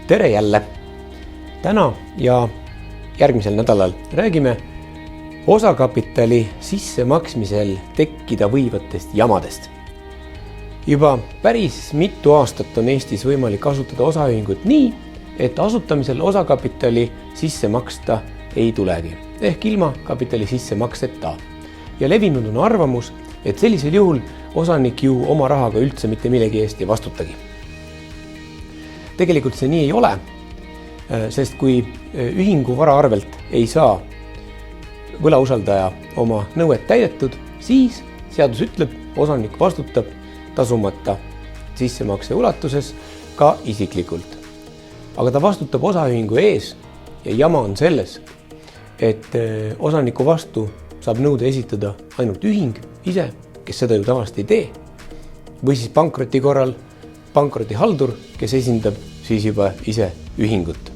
Tere jälle! Täna ja järgmisel nädalal räägime osakapitali sissemaksmisel tekkida võivatest jamadest. Juba päris mitu aastat on Eestis võimalik kasutada osaühingut nii, et asutamisel osakapitali sisse maksta ei tulegi, ehk ilma kapitali sissemakseta. Ja levinud on arvamus, et sellisel juhul osanik ju oma rahaga üldse mitte millegi eest ei vastutagi. Tegelikult see nii ei ole, sest kui ühingu vara arvelt ei saa võlausaldaja oma nõuet täidetud, siis seadus ütleb, osanik vastutab tasumata sissemakse ulatuses ka isiklikult. Aga ta vastutab osaühingu ees ja jama on selles, et osaniku vastu saab nõude esitada ainult ühing ise, kes seda ju tavaliselt ei tee, või siis pankroti korral pankrotihaldur, kes esindab siis juba ise ühingut.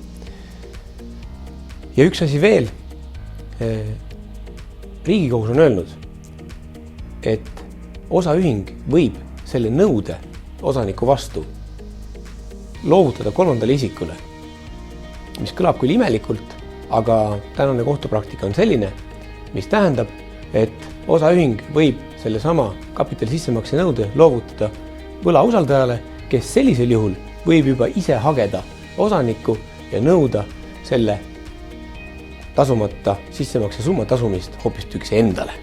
Ja üks asi veel, Riigikohus on öelnud, et osaühing võib selle nõude osaniku vastu loovutada kolmandale isikule, mis kõlab küll imelikult, aga tänane kohtupraktika on selline, mis tähendab, et osaühing võib selle sama kapitali sissemakse nõude loovutada võlausaldajale, kes sellisel juhul võib juba ise hageda osanikku ja nõuda selle tasumata sissemakse summa tasumist hoopistükkis endale.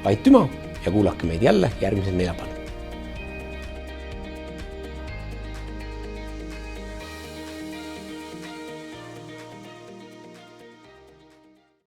Aitüma ja kuulake meid jälle järgmisel neljapäeval.